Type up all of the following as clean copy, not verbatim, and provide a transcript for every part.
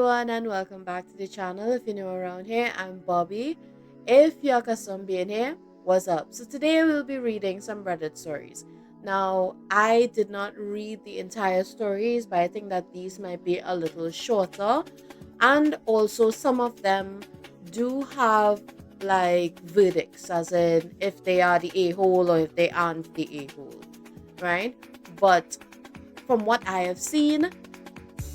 everyone, and welcome back to the channel. If you're new around here, I'm Bobby. If you're accustomed being here, what's up? So today we'll be reading some Reddit stories. Now, I did not read the entire stories, but I think that these might be a little shorter, and also some of them do have like verdicts, as in if they are the a-hole or if they aren't the a-hole, right? But from what I have seen,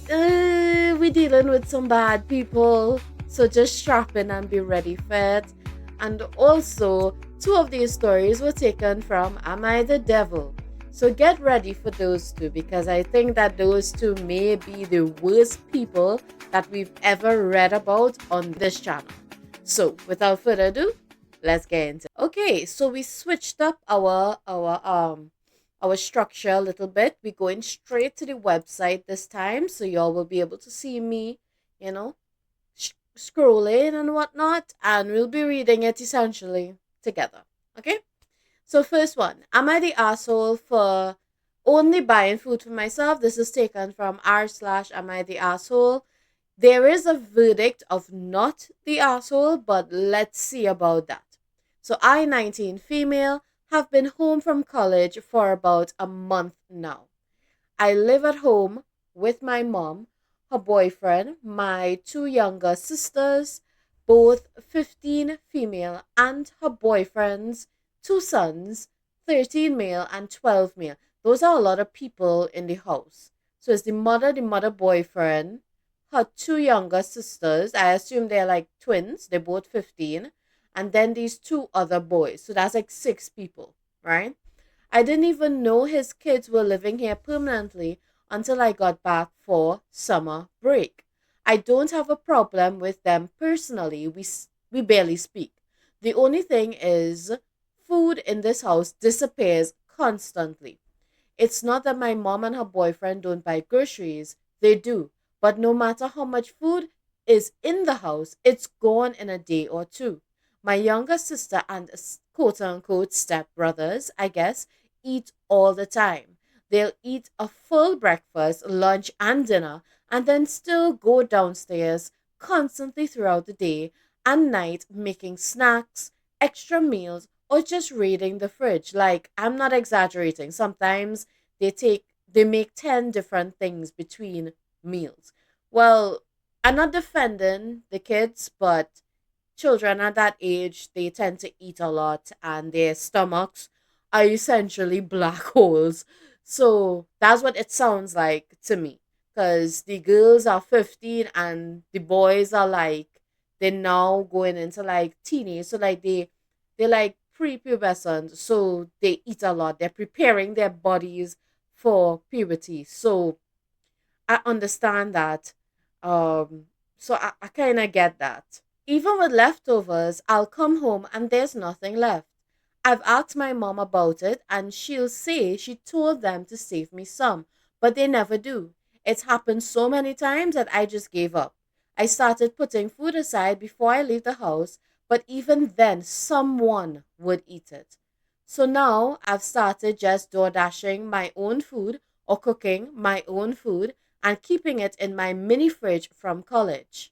we're dealing with some bad people, so just strap in and be ready for it. And also, two of these stories were taken from Am I the Devil? So get ready for those two, because I think that those two may be the worst people that we've ever read about on this channel. So without further ado, let's get into it. Okay, so we switched up our structure a little bit. We're going straight to the website this time, so y'all will be able to see me, you know, scrolling and whatnot, and we'll be reading it essentially together. Okay? So, first one, am I the asshole for only buying food for myself? This is taken from r slash am I the asshole. There is a verdict of not the asshole, but let's see about that. So, I, 19, female, have been home from college for about a month now. I live at home with my mom, her boyfriend, my two younger sisters, both 15 female, and her boyfriend's two sons, 13 male and 12 male. Those are a lot of people in the house. So it's the mother boyfriend, her two younger sisters. I assume they're like twins, they're both 15, and then these two other boys. So that's like six people, right? I didn't even know his kids were living here permanently until I got back for summer break. I don't have a problem with them personally. We barely speak. The only thing is, food in this house disappears constantly. It's not that my mom and her boyfriend don't buy groceries, they do. But no matter how much food is in the house, it's gone in a day or two. My younger sister and quote unquote step brothers, I guess, eat all the time. They'll eat a full breakfast, lunch, and dinner, and then still go downstairs constantly throughout the day and night making snacks, extra meals, or just raiding the fridge. Like, I'm not exaggerating. Sometimes they make 10 different things between meals. Well, I'm not defending the kids, but children at that age, they tend to eat a lot and their stomachs are essentially black holes. So that's what it sounds like to me. Because the girls are 15 and the boys are like, they're now going into like teenage. So like they're like prepubescent. So they eat a lot. They're preparing their bodies for puberty. So I understand that. So I kind of get that. Even with leftovers, I'll come home and there's nothing left. I've asked my mom about it and she'll say she told them to save me some, but they never do. It's happened so many times that I just gave up. I started putting food aside before I leave the house, but even then, someone would eat it. So now I've started just door dashing my own food or cooking my own food and keeping it in my mini fridge from college.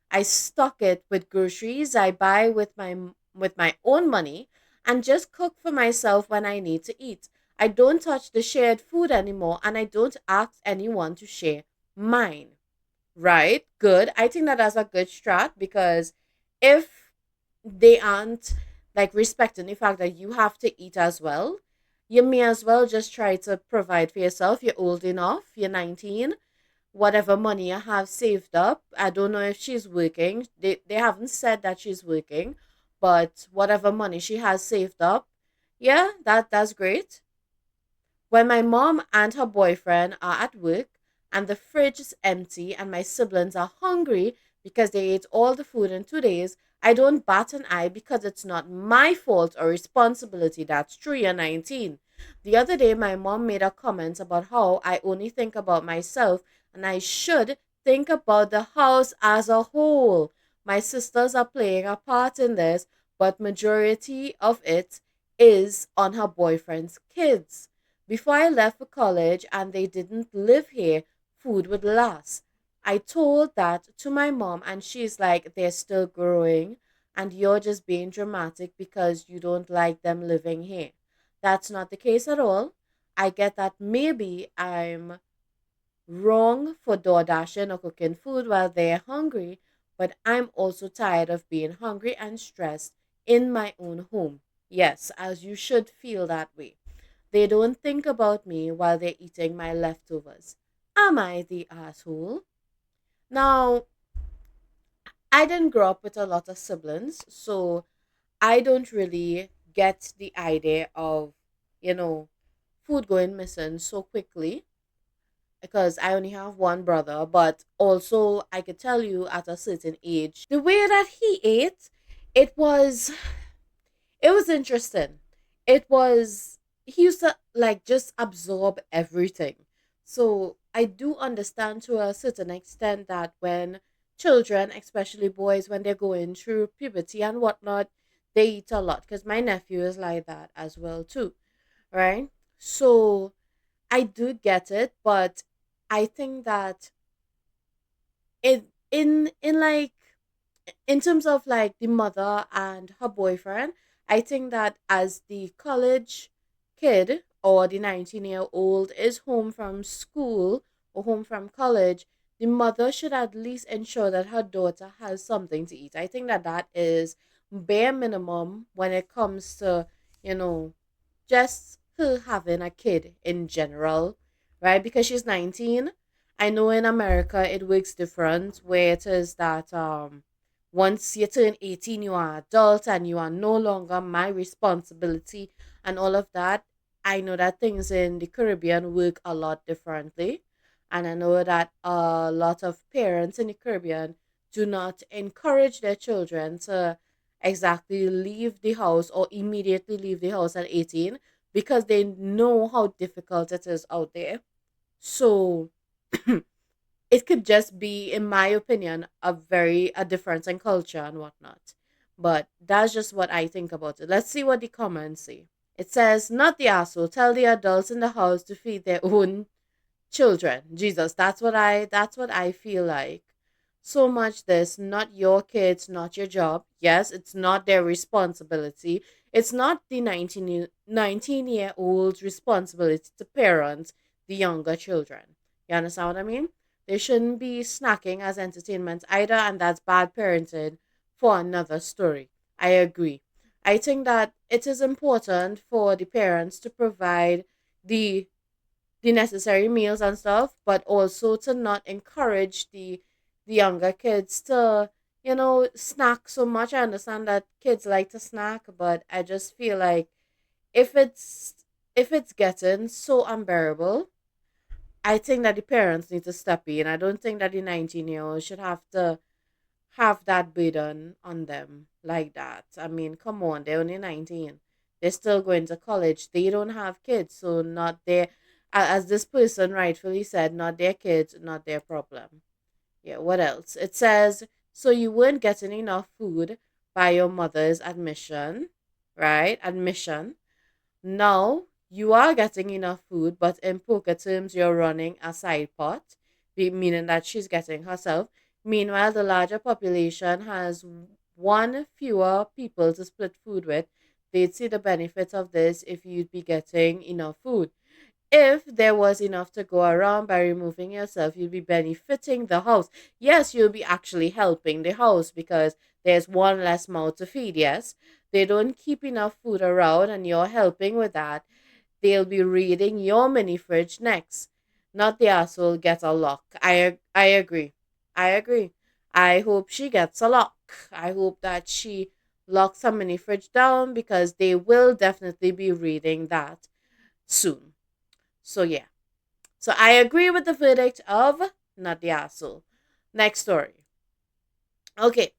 I stock it with groceries I buy with my own money and just cook for myself when I need to eat. I don't touch the shared food anymore and I don't ask anyone to share mine. Right? Good. I think that that's a good strat, because if they aren't like respecting the fact that you have to eat as well, you may as well just try to provide for yourself. You're old enough, you're 19, whatever money I have saved up. I don't know if she's working. They haven't said that she's working, but whatever money she has saved up, yeah, that's great. When my mom and her boyfriend are at work and the fridge is empty and my siblings are hungry because they ate all the food in 2 days, I don't bat an eye because it's not my fault or responsibility. That's true, you're 19. The other day, my mom made a comment about how I only think about myself and I should think about the house as a whole. My sisters are playing a part in this, but majority of it is on her boyfriend's kids. Before I left for college and they didn't live here, food would last. I told that to my mom, and she's like, they're still growing, and you're just being dramatic because you don't like them living here. That's not the case at all. I get that maybe I'm wrong for door dashing or cooking food while they're hungry, but I'm also tired of being hungry and stressed in my own home. Yes, as you should feel that way. They don't think about me while they're eating my leftovers. Am I the asshole? Now, I didn't grow up with a lot of siblings, so I don't really get the idea of, you know, food going missing so quickly because I only have one brother, but also I could tell you at a certain age, the way that he ate, it was it was interesting. It was he used to like just absorb everything. So I do understand to a certain extent that when children, especially boys, when they're going through puberty and whatnot, they eat a lot. Because my nephew is like that as well too, right? So I do get it, but I think that in like in terms of like the mother and her boyfriend, I think that as the college kid or the 19-year-old is home from school or home from college, the mother should at least ensure that her daughter has something to eat. I think that that is bare minimum when it comes to, you know, just her having a kid in general, right? Because she's 19. I know in America it works different where it is that once you turn 18 you are adult and you are no longer my responsibility and all of that. I know that things in the Caribbean work a lot differently. And I know that a lot of parents in the Caribbean do not encourage their children to exactly leave the house or immediately leave the house at 18 because they know how difficult it is out there. So it could just be, in my opinion, a difference in culture and whatnot. But that's just what I think about it. Let's see what the comments say. It says, not the asshole. Tell the adults in the house to feed their own children. Jesus, that's what I feel like. So much this, not your kids, not your job. Yes, it's not their responsibility. It's not the 19-year old's responsibility to parent the younger children. You understand what I mean? They shouldn't be snacking as entertainment either, and that's bad parenting for another story. I agree. I think that it is important for the parents to provide the the necessary meals and stuff, but also to not encourage the younger kids to, snack so much. I understand that kids like to snack, but I just feel like if it's if it's getting so unbearable, I think that the parents need to step in. I don't think that the 19-year-old should have to have that burden on them like that. I mean, come on, they're only 19. They're still going to college. They don't have kids, so not their, as this person rightfully said, not their kids, not their problem. Yeah, what else? It says, so you weren't getting enough food by your mother's admission, right? Admission. Now you are getting enough food, but in poker terms, you're running a side pot, meaning that she's getting herself. Meanwhile, the larger population has one fewer people to split food with. They'd see the benefits of this if you'd be getting enough food. If there was enough to go around by removing yourself, you'll be benefiting the house. Yes, you'll be actually helping the house because there's one less mouth to feed. Yes, they don't keep enough food around and you're helping with that. They'll be reading your mini fridge next. Not the asshole get a lock. I agree. I agree. I hope she gets a lock. I hope that she locks her mini fridge down because they will definitely be reading that soon. So yeah. So I agree with the verdict of not the asshole. Next story. Okay.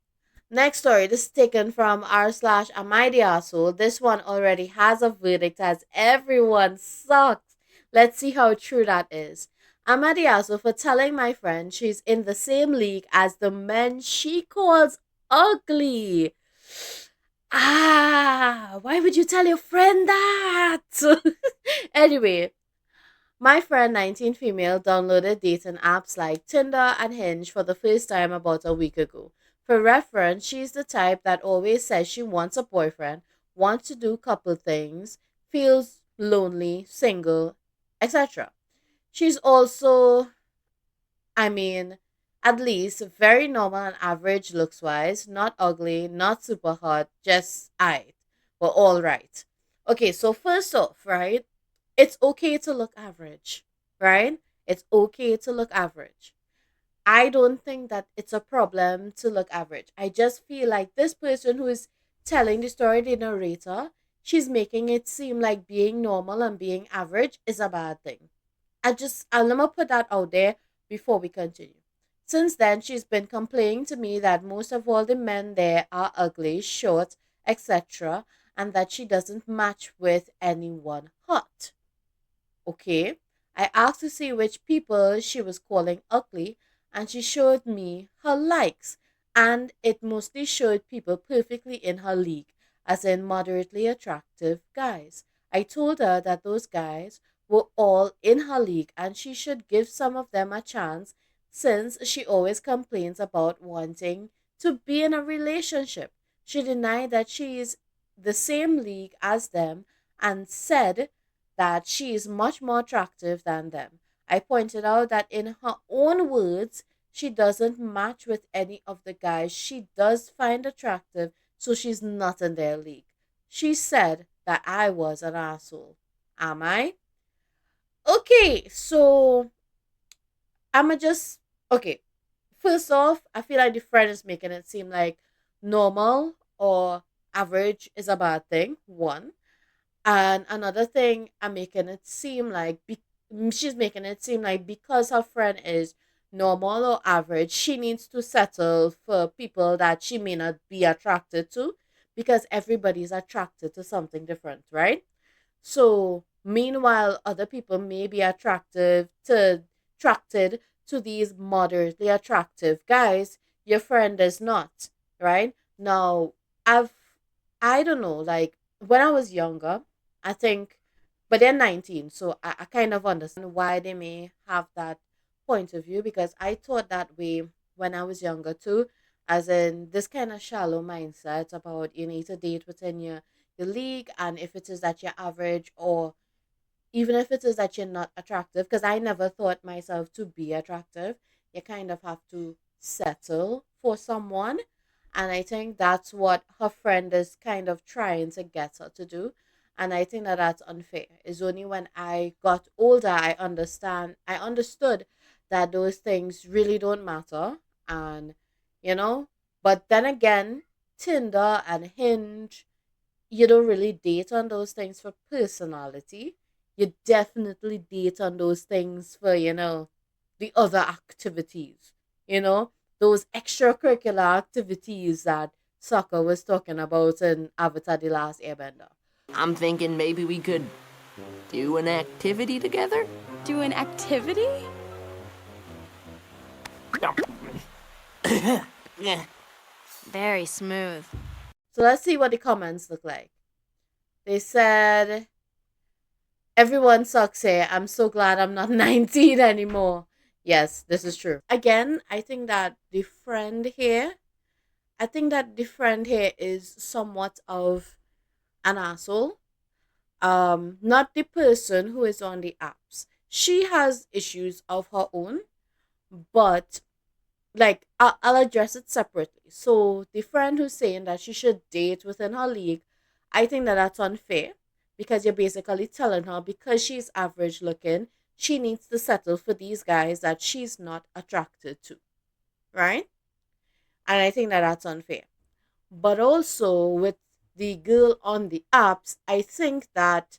Next story. This is taken from r slash am I the asshole. This one already has a verdict as everyone sucks. Let's see how true that is. Am I the asshole for telling my friend she's in the same league as the men she calls ugly? Ah, why would you tell your friend that? Anyway, My friend, 19 female, downloaded dating apps like Tinder and Hinge for the first time about a week ago. For reference, she's the type that always says she wants a boyfriend, wants to do couple things, feels lonely, single, etc. She's also, I mean, at least very normal and average looks wise, not ugly, not super hot, just I. We're all right. Okay, so first off, right? It's okay to look average, right? It's okay to look average. I don't think that it's a problem to look average. I just feel like this person who is telling the story, the narrator, she's making it seem like being normal and being average is a bad thing. I'm gonna put that out there before we continue. Since then, she's been complaining to me that most of all the men there are ugly, short, etc., and that she doesn't match with anyone hot. Okay. I asked to see which people she was calling ugly, and she showed me her likes, and it mostly showed people perfectly in her league, as in moderately attractive guys. I told her that those guys were all in her league and she should give some of them a chance since she always complains about wanting to be in a relationship. She denied that she is the same league as them and said that she is much more attractive than them. I pointed out that in her own words, she doesn't match with any of the guys she does find attractive, so she's not in their league. She said that I was an asshole. Am I? Okay, so I'ma just okay. First off, I feel like the friend is making it seem like normal or average is a bad thing. One. And another thing, I'm making it seem like she's making it seem like because her friend is normal or average, she needs to settle for people that she may not be attracted to because everybody's attracted to something different, right? So, meanwhile, other people may be attracted to these moderately attractive guys. Your friend is not, right? Now, I've I don't know, like when I was younger, I think, but they're 19, so I kind of understand why they may have that point of view because I thought that way when I was younger too, as in this kind of shallow mindset about you need to date within your league, and if it is that you're average or even if it is that you're not attractive, because I never thought myself to be attractive, you kind of have to settle for someone. And I think that's what her friend is kind of trying to get her to do. And I think that that's unfair. It's only when I got older I understood that those things really don't matter. And, you know, but then again, Tinder and Hinge, you don't really date on those things for personality. You definitely date on those things for, the other activities, you know, those extracurricular activities that Soccer was talking about in Avatar The Last Airbender. I'm thinking maybe we could do an activity together? Do an activity? Very smooth. So let's see what the comments look like. They said, everyone sucks here. I'm so glad I'm not 19 anymore. Yes, this is true. Again, I think that the friend here is somewhat of an asshole. Not the person who is on the apps. She has issues of her own, but like I'll address it separately. So the friend who's saying that she should date within her league, I think that that's unfair because you're basically telling her because she's average looking, she needs to settle for these guys that she's not attracted to, right? And I think that that's unfair. But also with the girl on the apps, I think that,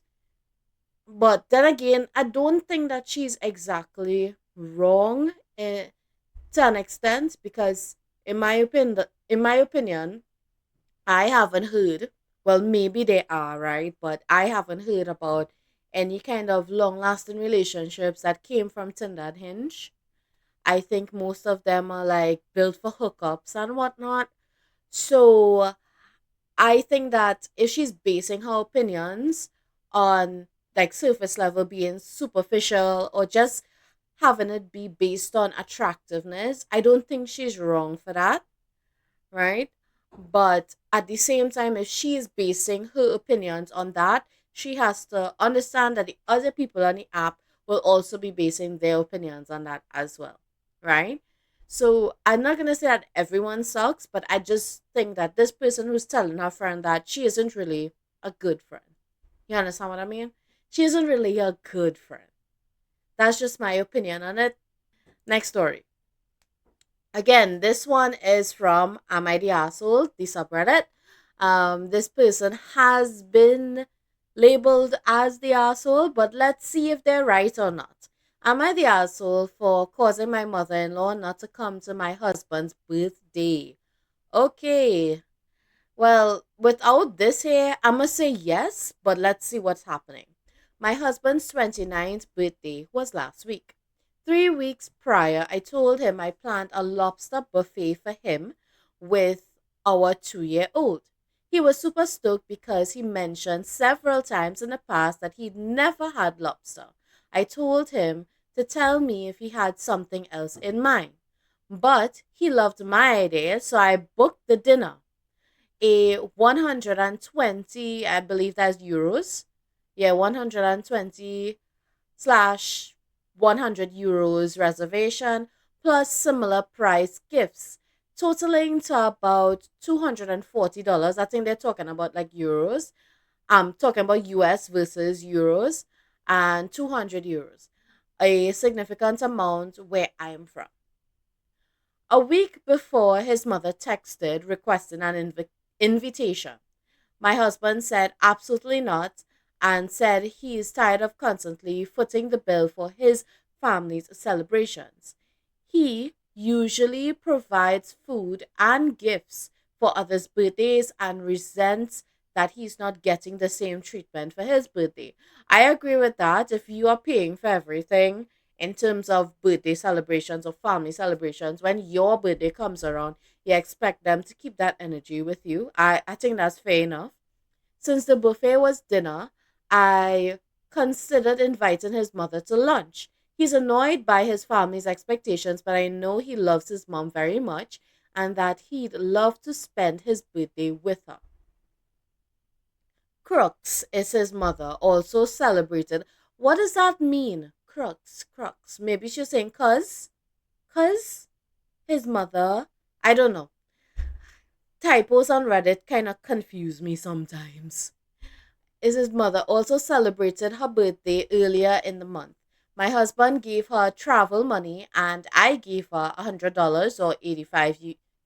but then again, I don't think that she's exactly wrong to an extent because in my opinion, I haven't heard. Well, maybe they are right, but I haven't heard about any kind of long-lasting relationships that came from Tinder and Hinge. I think most of them are like built for hookups and whatnot. So I think that if she's basing her opinions on like surface level being superficial or just having it be based on attractiveness. I don't think she's wrong for that, right? But at the same time, if she is basing her opinions on that, she has to understand that the other people on the app will also be basing their opinions on that as well, right? So I'm not gonna say that everyone sucks, but I just think that this person who's telling her friend that she isn't really a good friend. You understand what I mean? She isn't really a good friend. That's just my opinion on it. Next story. Again, this one is from Am I the Asshole, the subreddit. This person has been labeled as the asshole, but let's see if they're right or not. Am I the asshole for causing my mother in law not to come to my husband's birthday? Okay. Well, without this here, I must say yes, but let's see what's happening. My husband's 29th birthday was last week. 3 weeks prior, I told him I planned a lobster buffet for him with our 2 year old. He was super stoked because he mentioned several times in the past that he'd never had lobster. I told him to tell me if he had something else in mind. But he loved my idea, so I booked the dinner. A 120, I believe that's euros. Yeah, 120 slash 100 euros reservation plus similar price gifts, totaling to about $240. I think they're talking about like euros. I'm talking about US versus euros, and 200 euros, a significant amount where I am from. A week before, his mother texted requesting an invitation. My husband said absolutely not and said he is tired of constantly footing the bill for his family's celebrations. He usually provides food and gifts for others' birthdays and resents that he's not getting the same treatment for his birthday. I agree with that. If you are paying for everything in terms of birthday celebrations or family celebrations, when your birthday comes around, you expect them to keep that energy with you. I think that's fair enough. Since the buffet was dinner, I considered inviting his mother to lunch. He's annoyed by his family's expectations, but I know he loves his mom very much and that he'd love to spend his birthday with her. Crux is his mother, also celebrated. What does that mean? Crux, crux. Maybe she's saying cuz? Cuz? His mother? I don't know. Typos on Reddit kind of confuse me sometimes. Is his mother also celebrated her birthday earlier in the month. My husband gave her travel money and I gave her $100 or 85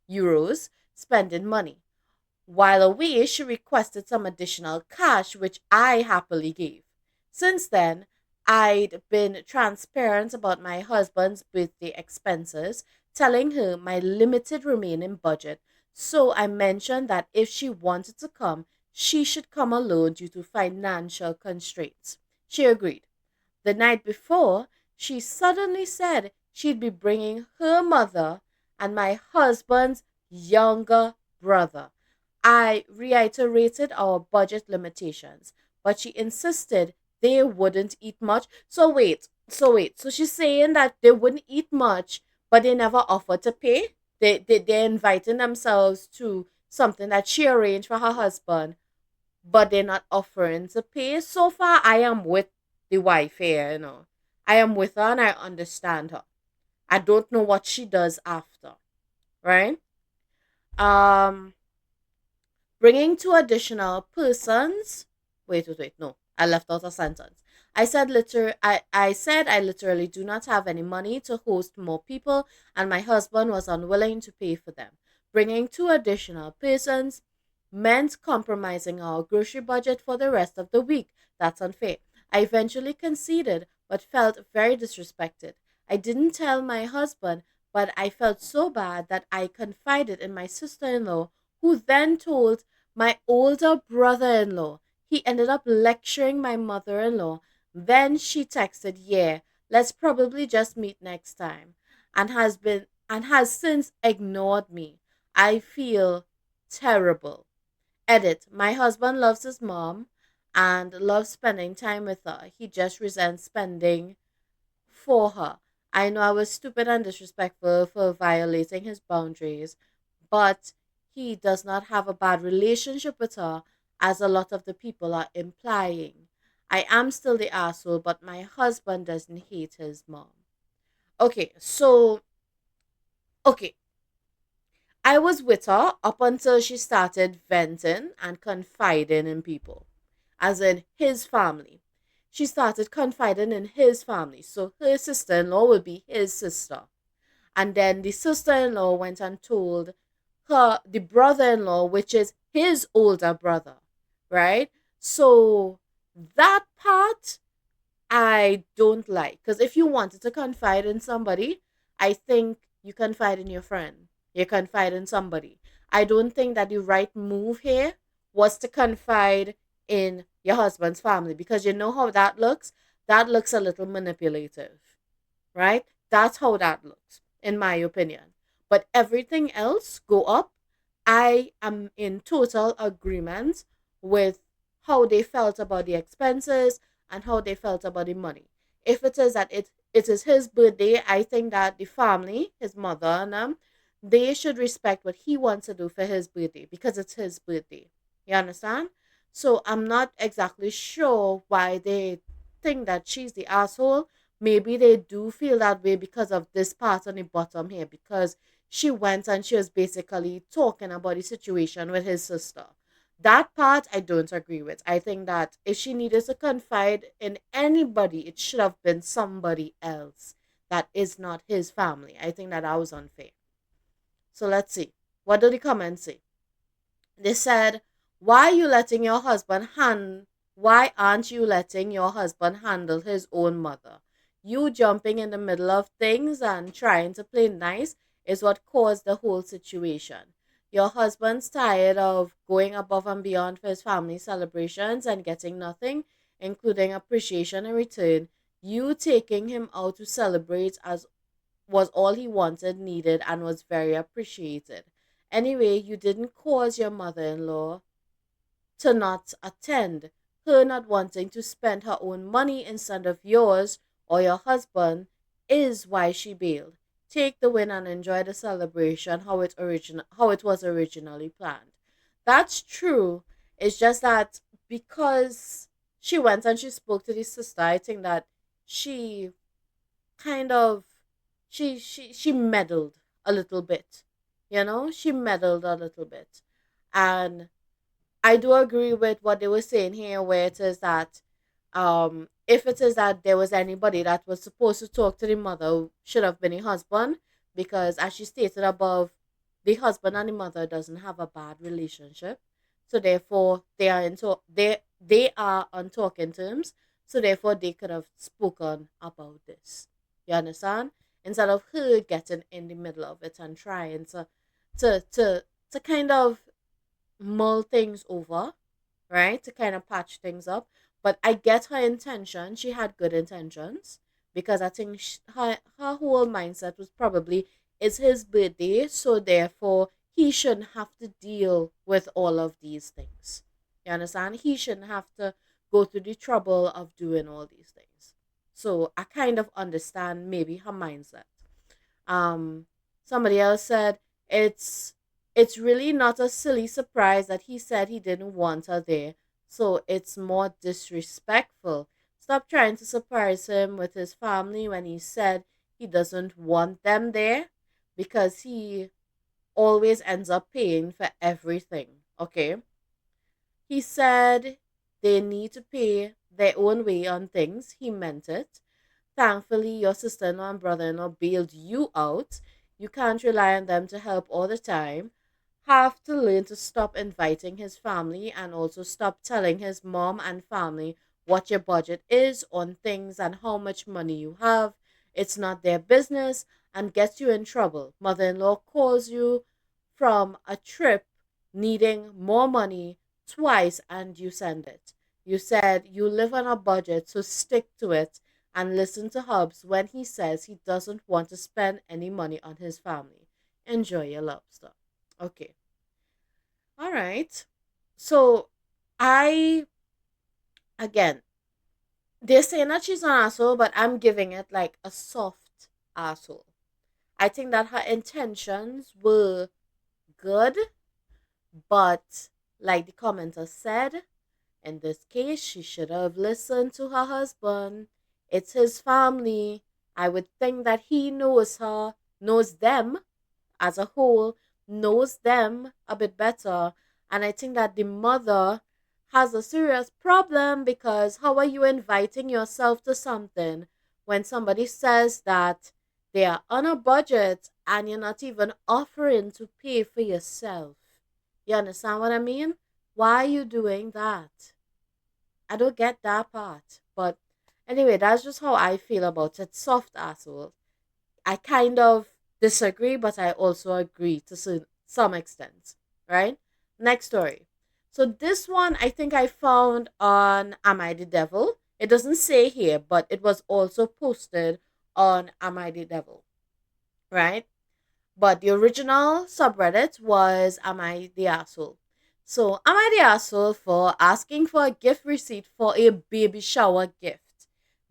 euros spending money. While away, she requested some additional cash, which I happily gave. Since then, I'd been transparent about my husband's birthday expenses, telling her my limited remaining budget. So I mentioned that if she wanted to come, she should come alone due to financial constraints. She agreed. The night before, she suddenly said she'd be bringing her mother and my husband's younger brother. I reiterated our budget limitations, but she insisted they wouldn't eat much. So she's saying that they wouldn't eat much, but they never offered to pay. They're inviting themselves to something that she arranged for her husband, but they're not offering to pay. So far, I am with the wife here. I am with her and I understand her. I don't know what she does after, right? Um, Bringing two additional persons. Wait. No, I left out a sentence. I said I literally do not have any money to host more people, and my husband was unwilling to pay for them. Bringing two additional persons meant compromising our grocery budget for the rest of the week. That's unfair. I eventually conceded, but felt very disrespected. I didn't tell my husband, but I felt so bad that I confided in my sister in law, who then told my older brother in law. He ended up lecturing my mother in law. Then she texted, "Yeah, let's probably just meet next time," and has since ignored me. I feel terrible. Edit. My husband loves his mom and loves spending time with her. He just resents spending for her. I know I was stupid and disrespectful for violating his boundaries, but he does not have a bad relationship with her, as a lot of the people are implying. I am still the asshole, but my husband doesn't hate his mom. Okay, I was with her up until she started venting and confiding in people, as in his family. She started confiding in his family. So her sister in law would be his sister. And then the sister in law went and told the brother in law, which is his older brother, right? So that part I don't like. Because if you wanted to confide in somebody, I think you confide in your friend. You confide in somebody. I don't think that the right move here was to confide in your husband's family, because you know how that looks? That looks a little manipulative, right? That's how that looks, in my opinion. But everything else go up. I am in total agreement with how they felt about the expenses and how they felt about the money. If it is that it is his birthday, I think that the family, his mother and they should respect what he wants to do for his birthday, because it's his birthday. You understand? So I'm not exactly sure why they think that she's the asshole. Maybe they do feel that way because of this part on the bottom here, because she went and she was basically talking about the situation with his sister. That part I don't agree with. I think that if she needed to confide in anybody, it should have been somebody else that is not his family. I think that that was unfair. So let's see. What do the comments say? They said, "Why are you letting your husband hand why aren't you letting your husband handle his own mother? You jumping in the middle of things and trying to play nice is what caused the whole situation. Your husband's tired of going above and beyond for his family celebrations and getting nothing, including appreciation in return. You taking him out to celebrate as was all he wanted, needed, and was very appreciated. Anyway, you didn't cause your mother in law to not attend. Her not wanting to spend her own money instead of yours or your husband is why she bailed. Take the win and enjoy the celebration how it was originally planned." That's true. It's just that because she went and she spoke to the sister, I think that she kind of she meddled a little bit. She meddled a little bit. And I do agree with what they were saying here, where it is that if it is that there was anybody that was supposed to talk to the mother, should have been the husband, because as she stated above, the husband and the mother doesn't have a bad relationship. So therefore they are on talking terms. So therefore they could have spoken about this. You understand? Instead of her getting in the middle of it and trying to to to kind of mull things over, right? To kind of patch things up. But I get her intention. She had good intentions, because I think her whole mindset was probably it's his birthday, so therefore he shouldn't have to deal with all of these things. You understand? He shouldn't have to go through the trouble of doing all these things. So I kind of understand maybe her mindset. Um, Somebody else said it's it's really not a silly surprise that he said he didn't want her there. So it's more disrespectful. Stop trying to surprise him with his family when he said he doesn't want them there, because he always ends up paying for everything. Okay? He said they need to pay their own way on things. He meant it. Thankfully, your sister in law and brother in law bailed you out. You can't rely on them to help all the time. Have to learn to stop inviting his family, and also stop telling his mom and family what your budget is on things and how much money you have. It's not their business and gets you in trouble. Mother in law calls you from a trip needing more money twice and you send it. You said you live on a budget, so stick to it and listen to Hubs when he says he doesn't want to spend any money on his family. Enjoy your lobster. Okay. All right. So I Again, they're saying that she's an asshole, but I'm giving it like a soft asshole. I think that her intentions were good, but like the commenter said, in this case, she should have listened to her husband. It's his family. I would think that he knows her, knows them as a whole, knows them a bit better. And I think that the mother has a serious problem because how are you inviting yourself to something when somebody says that they are on a budget and you're not even offering to pay for yourself? You understand what I mean? Why are you doing that? I don't get that part. But anyway, that's just how I feel about it. Soft asshole. I kind of disagree, but I also agree to some extent. Right? Next story. So this one I think I found on Am I the Devil? It doesn't say here, but it was also posted on Am I the Devil. Right? But the original subreddit was Am I the Asshole? So, am I the asshole for asking for a gift receipt for a baby shower gift?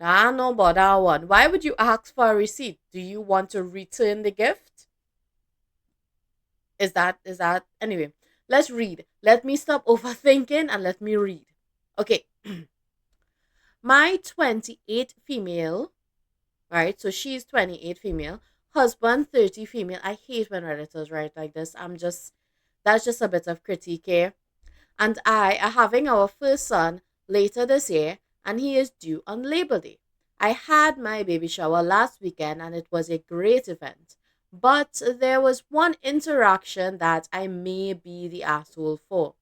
Now, I know about that one. Why would you ask for a receipt? Do you want to return the gift? Is that anyway? Let's read. Let me stop overthinking and let me read. Okay, my 28 female, right? So she's 28 female, husband 30 female. I hate when Redditors write like this. That's just a bit of critique here. And I are having our first son later this year, and he is due on Labor Day. I had my baby shower last weekend, and it was a great event. But there was one interaction that I may be the asshole for.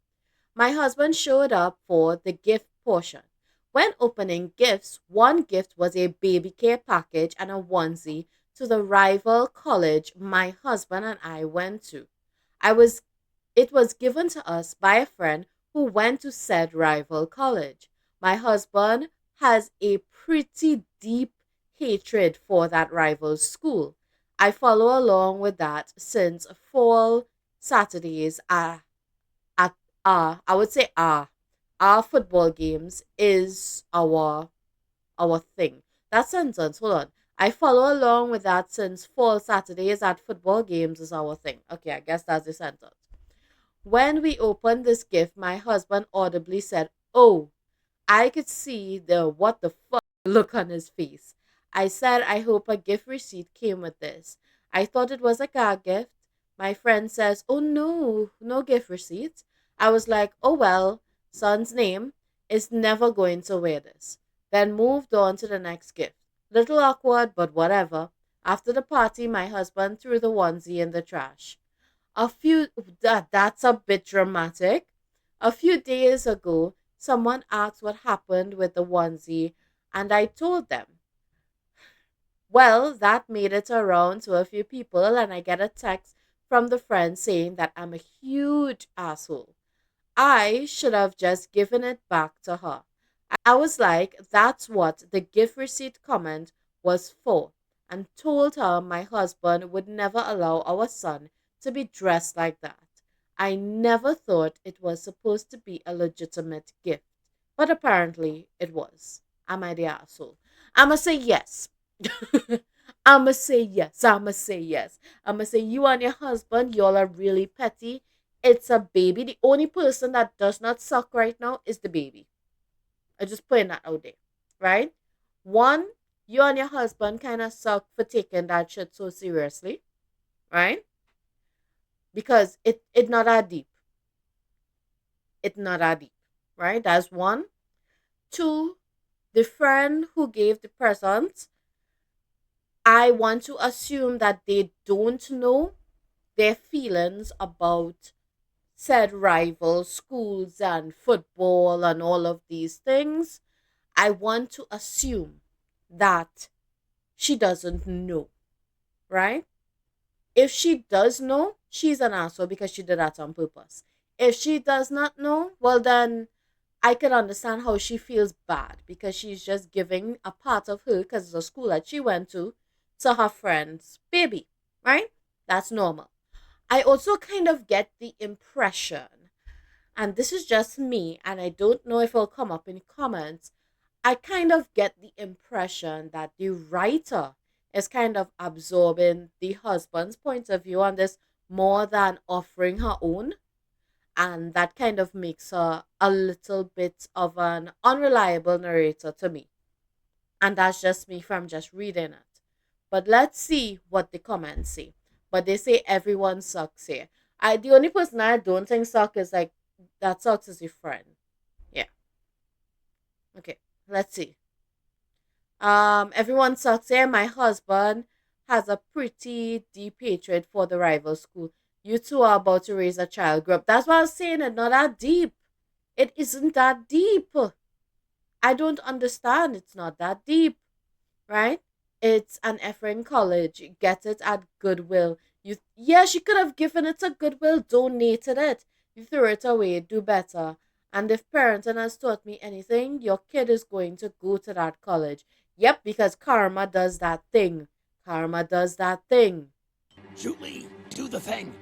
My husband showed up for the gift portion. When opening gifts, one gift was a baby care package and a onesie to the rival college my husband and I went to. I was It was given to us by a friend who went to said rival college. My husband has a pretty deep hatred for that rival school. I follow along with that since fall Saturdays are at I would say our football games is our thing. That sentence, hold on. I follow along with that since fall Saturdays at football games is our thing. Okay, I guess that's the sentence. When we opened this gift, my husband audibly said, "Oh," I could see the what the fuck look on his face. I said, "I hope a gift receipt came with this." I thought it was a gag gift. My friend says, "Oh no, no gift receipt." I was like, "Oh well, son's name is never going to wear this." Then moved on to the next gift. Little awkward, but whatever. After the party, my husband threw the onesie in the trash. A few That's a bit dramatic. A few days ago, someone asked what happened with the onesie, and I told them. Well, that made it around to a few people, and I get a text from the friend saying that I'm a huge asshole. I should have just given it back to her. I was like, that's what the gift receipt comment was for, and told her my husband would never allow our son to be dressed like that. I never thought it was supposed to be a legitimate gift, but apparently it was. Am I the asshole? I'ma say yes. I'ma say yes. I'ma say yes. I'ma say you and your husband, y'all are really petty. It's a baby. The only person that does not suck right now is the baby. I'm just putting that out there, right? One, you and your husband kind of suck for taking that shit so seriously, right? Because it not that deep. It not that deep, right? That's one. Two, the friend who gave the present, I want to assume that they don't know their feelings about said rival schools and football and all of these things. I want to assume that she doesn't know, right? If she does know, she's an asshole because she did that on purpose. If she does not know, well, then I can understand how she feels bad because she's just giving a part of her, because it's a school that she went to her friend's baby, right? That's normal. I also kind of get the impression, and this is just me, and I don't know if it'll come up in comments. I kind of get the impression that the writer is kind of absorbing the husband's point of view on this more than offering her own. And that kind of makes her a little bit of an unreliable narrator to me. And that's just me from just reading it. But let's see what the comments say. But they say everyone sucks here. The only person I don't think sucks is like that sucks is your friend. Yeah. Okay. Let's see. Everyone sucks here. My husband has a pretty deep hatred for the rival school. You two are about to raise a child group. That's why I was saying it's not that deep. It isn't that deep. I don't understand. It's not that deep, right? It's an effing college. Get it at Goodwill. Yeah, she could have given it to Goodwill, donated it. You threw it away. Do better. And if parenting has taught me anything, your kid is going to go to that college. Yep, because karma does that thing. Karma does that thing. Julie, do the thing.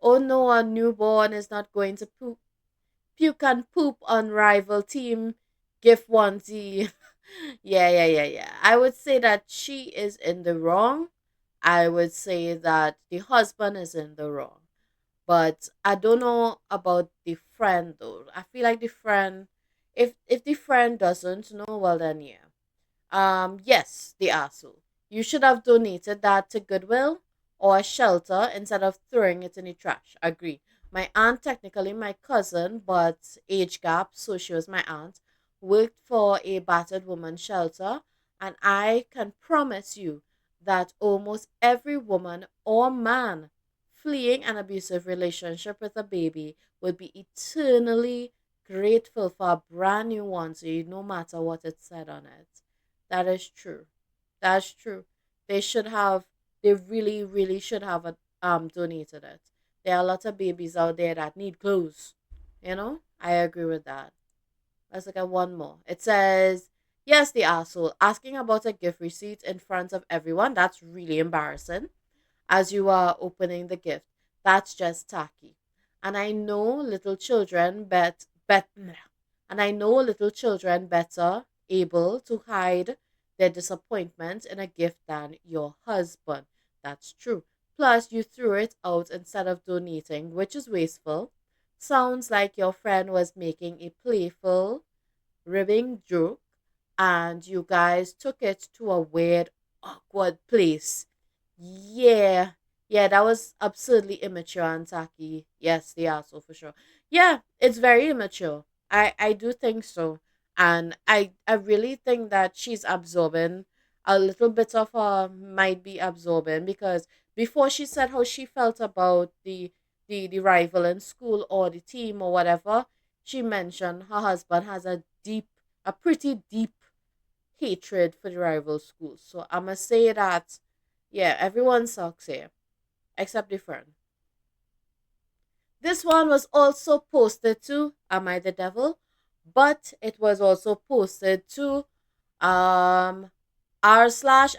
Oh no, a newborn is not going to puke and poop on rival team gift onesie. Yeah. I would say that she is in the wrong. I would say that the husband is in the wrong. But I don't know about the friend though. I feel like the friend, if the friend doesn't know, well then yeah. Yes, the asshole. You should have donated that to Goodwill or a shelter instead of throwing it in the trash. Agree. My aunt, technically my cousin, but age gap, so she was my aunt, worked for a battered woman shelter, and I can promise you that almost every woman or man fleeing an abusive relationship with a baby would be eternally grateful for a brand new one, so no matter what it said on it. That is true. That's true. They should have. They really should have donated it. There are a lot of babies out there that need clothes. I agree with that. Let's look at one more. It says, "Yes, the asshole asking about a gift receipt in front of everyone. That's really embarrassing. As you are opening the gift, that's just tacky. And I know little children and I know little children better able to hide their disappointment in a gift than your husband. That's true. Plus, you threw it out instead of donating, which is wasteful. Sounds like your friend was making a playful, ribbing joke, and you guys took it to a weird, awkward place. Yeah. Yeah, that was absurdly immature and tacky. Yes, the asshole for sure. Yeah, it's very immature. I do think so. And I really think that she's absorbing a little bit of her might be absorbing because before she said how she felt about the rival in school or the team or whatever, she mentioned her husband has a pretty deep hatred for the rival schools. So I must say that yeah, everyone sucks here except the friend. This one was also posted to Am I the Devil? But it was also posted to um r/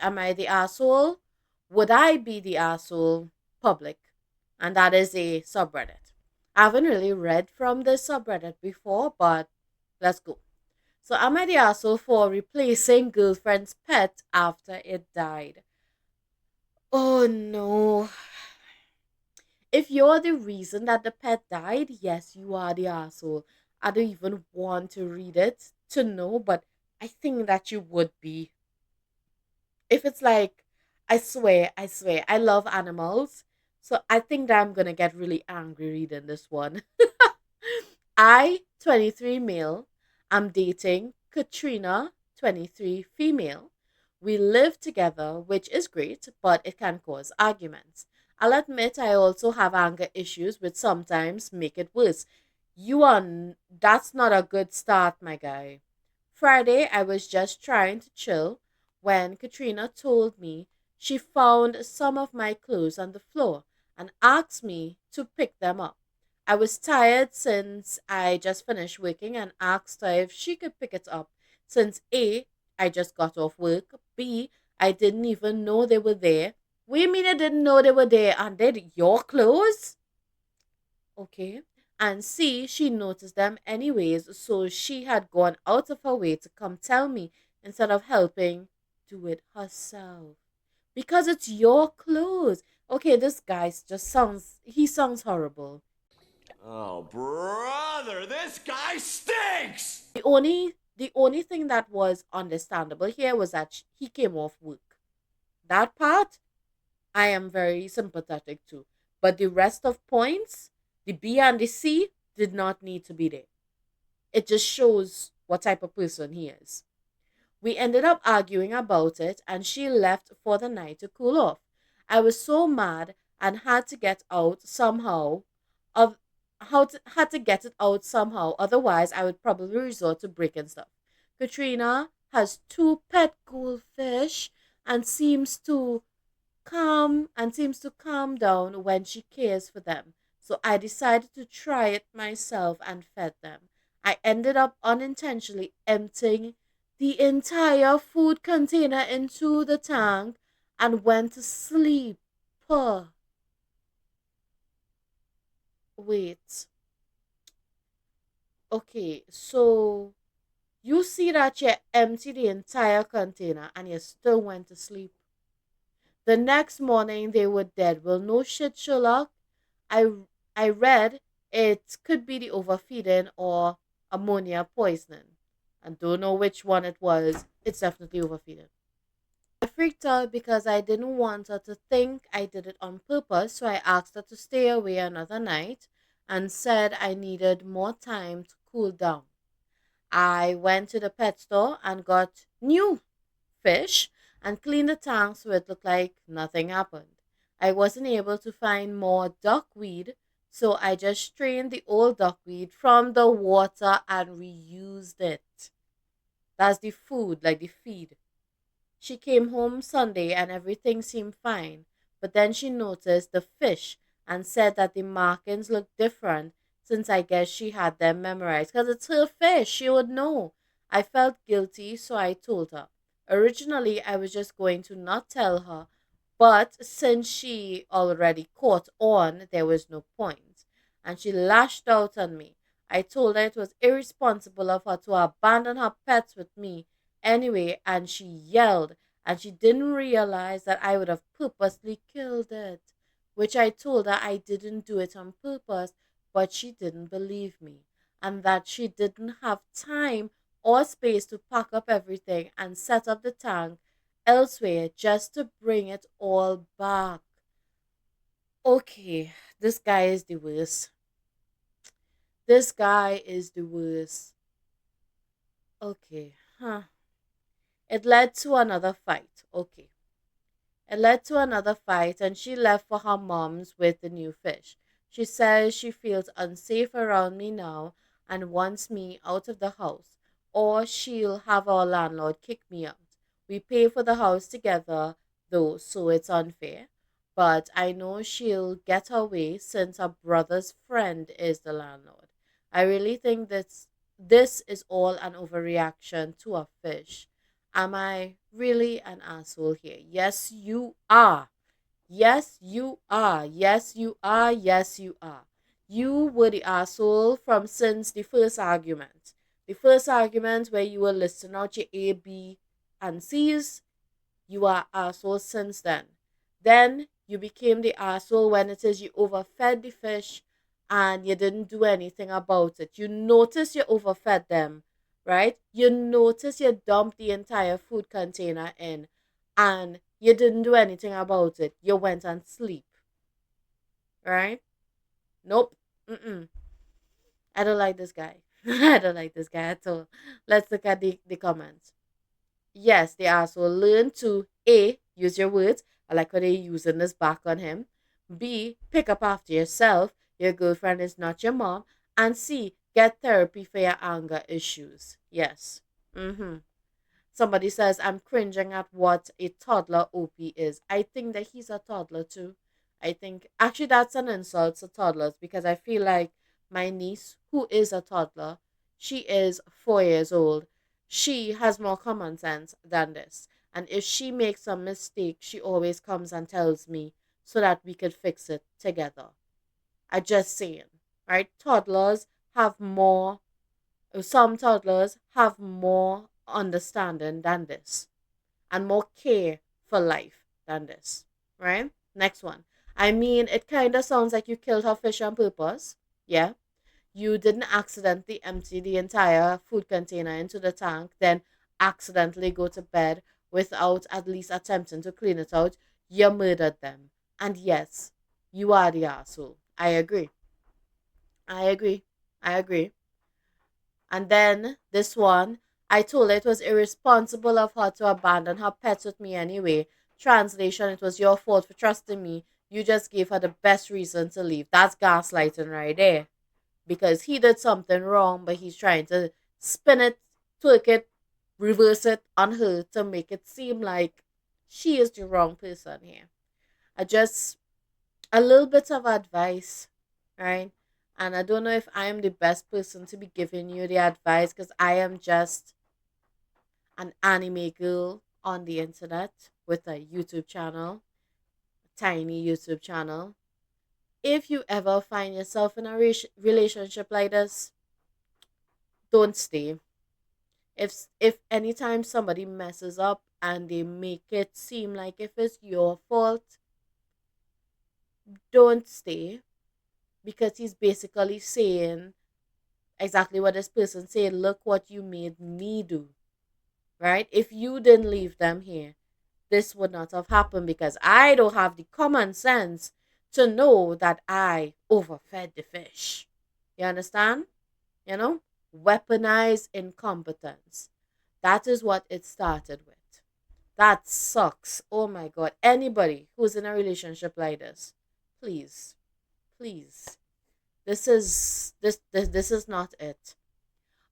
Am I the Asshole? Would I be the asshole? Public. And that is a subreddit. I haven't really read from this subreddit before, but let's go. So am I the asshole for replacing girlfriend's pet after it died? Oh no. If you're the reason that the pet died, yes, you are the asshole. I don't even want to read it to know, but I think that you would be. If it's like, I swear, I love animals. So I think that I'm gonna get really angry reading this one. 23 male, I'm dating Katrina, 23 female. We live together, which is great, but it can cause arguments. I'll admit I also have anger issues, which sometimes make it worse. That's not a good start, my guy. Friday, I was just trying to chill when Katrina told me she found some of my clothes on the floor and asked me to pick them up. I was tired since I just finished working and asked her if she could pick it up since A, I just got off work, B, I didn't even know they were there. What do you mean I didn't know they were there and they're your clothes? Okay. And C, she noticed them anyways, so she had gone out of her way to come tell me instead of helping do it herself. Because it's your clothes. Okay, this guy just sounds horrible. Oh, brother, this guy stinks! The only thing that was understandable here was that he came off work. That part I am very sympathetic to. But the rest of points, the B and the C, did not need to be there. It just shows what type of person he is. We ended up arguing about it, and she left for the night to cool off. I was so mad and had to get out somehow. Of had to get it out somehow. Otherwise, I would probably resort to breaking stuff. Katrina has two pet goldfish and seems to calm down when she cares for them. So I decided to try it myself and fed them. I ended up unintentionally emptying the entire food container into the tank and went to sleep. Puh. Wait. Okay, so you see that you empty the entire container and you still went to sleep. The next morning they were dead. Well, no shit, Sherlock. I I read it could be the overfeeding or ammonia poisoning. I don't know which one it was. It's definitely overfeeding. I freaked out because I didn't want her to think I did it on purpose, so I asked her to stay away another night and said I needed more time to cool down. I went to the pet store and got new fish and cleaned the tank so it looked like nothing happened. I wasn't able to find more duckweed, so I just strained the old duckweed from the water and reused it. That's the food, like the feed. She came home Sunday and everything seemed fine, but then she noticed the fish and said that the markings looked different since I guess she had them memorized. Because it's her fish, she would know. I felt guilty, so I told her. Originally, I was just going to not tell her, but since she already caught on, there was no point. And she lashed out on me. I told her it was irresponsible of her to abandon her pets with me anyway, and she yelled, and she didn't realize that I would have purposely killed it, which I told her I didn't do it on purpose, but she didn't believe me, and that she didn't have time or space to pack up everything and set up the tank elsewhere just to bring it all back. Okay, this guy is the worst. This guy is the worst. Okay, huh. It led to another fight. Okay. It led to another fight, and she left for her mom's with the new fish. She says she feels unsafe around me now and wants me out of the house, or she'll have our landlord kick me out. We pay for the house together, though, so it's unfair. But I know she'll get her way since her brother's friend is the landlord. I really think this is all an overreaction to a fish. Am I really an asshole here? Yes, you are. Yes, you are. Yes, you are. Yes, you are. You were the asshole from since the first argument. The first argument where you were listing out your A, B, and C's, you are asshole since then. Then you became the asshole when it is you overfed the fish and you didn't do anything about it. You notice you overfed them, right? You notice you dumped the entire food container in and you didn't do anything about it. You went and sleep, right? Nope. Mm-mm. I don't like this guy. I don't like this guy at all. Let's look at the comments. Yes, the asshole learn to A, use your words. I like how they're using this back on him. B, pick up after yourself. Your girlfriend is not your mom. And C, get therapy for your anger issues. Yes. Mm-hmm. Somebody says, I'm cringing at what a toddler OP is. I think that he's a toddler too. I think, actually, that's an insult to toddlers because I feel like my niece, who is a toddler, she is 4 years old. She has more common sense than this. And if she makes a mistake, she always comes and tells me so that we could fix it together. I just saying. right? Toddlers have more, some toddlers have more understanding than this and more care for life than this, right? Next one. I mean, it kind of sounds like you killed her fish on purpose. Yeah. You didn't accidentally empty the entire food container into the tank, then accidentally go to bed without at least attempting to clean it out. You murdered them. And yes, you are the asshole. I agree. I agree. I agree. And then this one, I told her it was irresponsible of her to abandon her pets with me anyway. Translation, it was your fault for trusting me. You just gave her the best reason to leave. That's gaslighting right there. Because he did something wrong, but he's trying to spin it, twerk it, reverse it on her to make it seem like she is the wrong person here. I just, a little bit of advice, right? And I don't know if I am the best person to be giving you the advice because I am just an anime girl on the internet with a YouTube channel, a tiny YouTube channel. If you ever find yourself in a relationship like this, don't stay. If anytime somebody messes up and they make it seem like if it's your fault, don't stay because he's basically saying exactly what this person said. Look what you made me do, right? If you didn't leave them here, this would not have happened because I don't have the common sense to know that I overfed the fish. You understand? You know, weaponized incompetence. That is what it started with. That sucks. Oh my God. Anybody who's in a relationship like this, please, please. This is not it.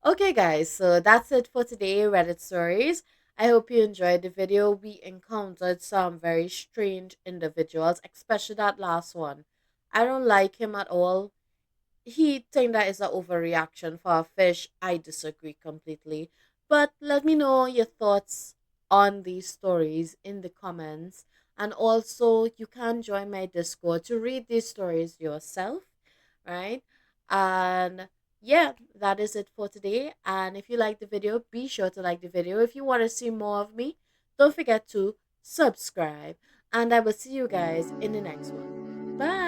Okay, guys, so that's it for today, Reddit stories. I hope you enjoyed the video. We encountered some very strange individuals, especially that last one. I don't like him at all. He think that is an overreaction for a fish. I disagree completely. But let me know your thoughts on these stories in the comments. And also, you can join my Discord to read these stories yourself, right? And yeah, that is it for today. And if you like the video, be sure to like the video. If you want to see more of me, don't forget to subscribe. And I will see you guys in the next one. Bye.